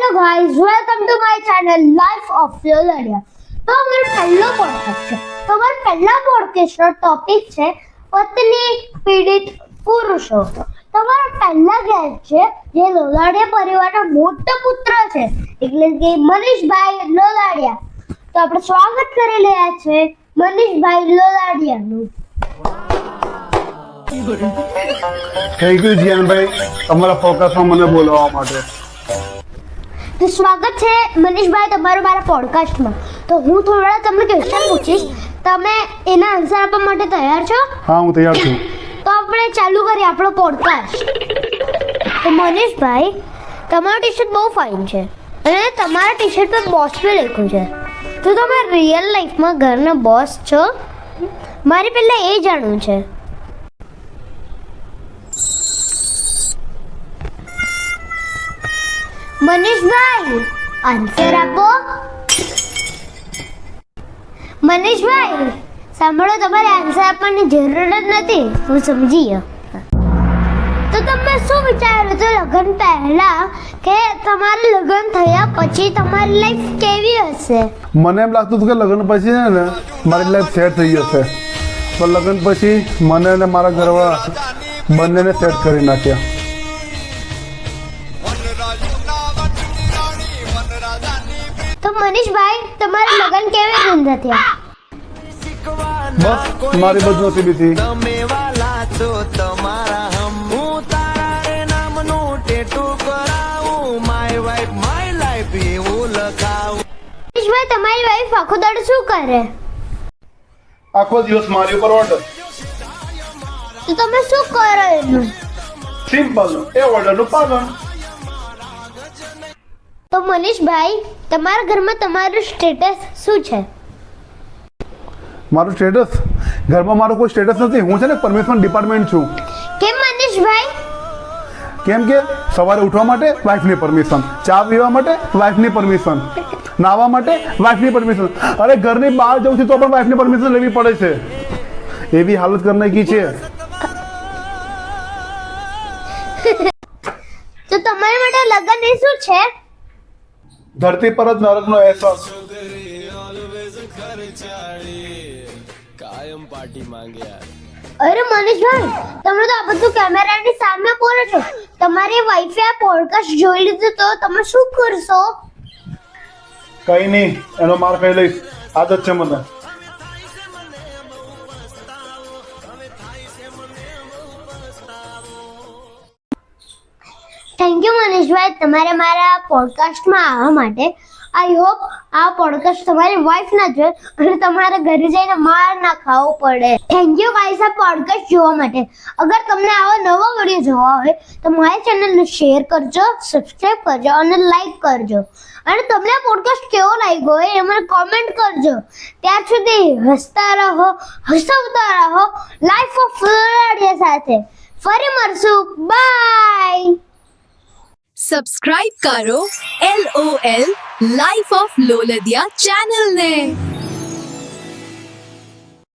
Hello guys, welcome to my channel life of Loladia. तो हमारा पहला पॉडकास्ट है। तो हमारा पहला पॉडकास्ट નો ટોપિક છે પત્ની પીડિત પુરુષો। તો हमारा पहला गेस्ट છે જે લોલાડિયા પરિવારનો મોટો પુત્ર છે એટલે કે મનીષભાઈ લોલાડિયા। તો આપણે સ્વાગત કરી રહ્યા છે મનીષભાઈ લોલાડિયાનું। થેન્ક યુ જીયાનભાઈ તમારા ફોકસમાં મને બોલાવવા માટે। તો સ્વાગત છે મનીષભાઈ તમારું મારા પોડકાસ્ટમાં। તો હું થોડા તમને ક્વેશ્ચન પૂછીશ, તમે એના આન્સર આપવા માટે તૈયાર છો? હા, હું તૈયાર છું। તો આપણે ચાલુ કરીએ આપણો પોડકાસ્ટ। તો મનીષભાઈ, તમારો ટી-શર્ટ બહુ ફાઇન છે અને તમારા ટી-શર્ટ પર બોસ પર લખ્યું છે। તો તમે રિયલ લાઈફમાં ઘરના બોસ છો? મારે પહેલા એ જાણવું છે। મનીષભાઈ, આન્સર આપો। મનીષભાઈ સાંભળો, તમારે આન્સર આપવાની જરૂર જ નથી, હું સમજી ગયો। તો તમે શું વિચાર્યું હતું લગ્ન પહેલા કે તમારે લગ્ન થયા પછી તમારી લાઈફ કેવી હશે? મને એમ લાગતું હતું કે લગ્ન પછી છે ને મારી લાઈફ સેટ થઈ જશે, તો લગ્ન પછી મને અને મારા ઘરવાળા બંનેને સેટ કરી નાખ્યા। તો મનીષભાઈ, તમારા લગ્ન કેવી રીતે થયા? બસ મારી બદનસીબીથી। મનીષભાઈ, તમારી વાઈફ આખો દાડો શું કરે? આખો દિવસ મારી ઉપર ઓર્ડર। તો તમે શું કરો એનું? સિમ્પલ, એ ઓર્ડરનું પાલન। તો મનીષભાઈ, તમારા ઘરમાં તમારું સ્ટેટસ શું છે? મારું સ્ટેટસ ઘરમાં મારું કોઈ સ્ટેટસ નથી, હું છે ને પરમિશન ડિપાર્ટમેન્ટ છું। કેમ મનીષભાઈ? કેમ કે સવારે ઉઠવા માટે વાઈફની પરમિશન, ચા પીવા માટે વાઈફની પરમિશન, નાહવા માટે વાઈફની પરમિશન, અરે ઘરની બહાર જવું છે તો પણ વાઈફની પરમિશન લેવી પડે છે। એવી હાલત કરી નાખી છે। તો તમારા માટે લગ્ન એ શું છે? ધરતી પર જ નરકનો અહેસાસ। અરે મનીષભાઈ, તમે તો આ બધું કેમેરાની સામે બોલો છો। તમારી વાઈફે આ પોડકાસ્ટ જોઈ લીધું તો તમે શું કરશો? કઈ નહીં, એનો માર ખાઈ લઈશ, આદત છે મને। થેન્ક યુ મનીષભાઈ, તમારે મારા પોડકાસ્ટમાં આવવા માટે। આઈ હોપ આ પોડકાસ્ટ તમારી વાઈફ ના જોઈ અને તમારે ઘરે જઈને માર ના ખાવો પડે। થેન્ક યુ ગાઈસ આ પોડકાસ્ટ જોવા માટે। અગર તમને આવો નવો વિડીયો જોવા હોય તો મારી ચેનલને શેર કરજો, સબસ્ક્રાઇબ કરજો અને લાઈક કરજો। અને તમને આ પોડકાસ્ટ કેવો લાગ્યો એ મને કોમેન્ટ કરજો। ત્યાર સુધી હસતા રહો, હસવતા રહો લાઈફ ઓફ લોલાડિયા સાથે। ફરી મળશું, બાય। સબસ્ક્રાઇબ કરો LOL લાઈફ ઓફ લોલદિયા ચેનલ ને।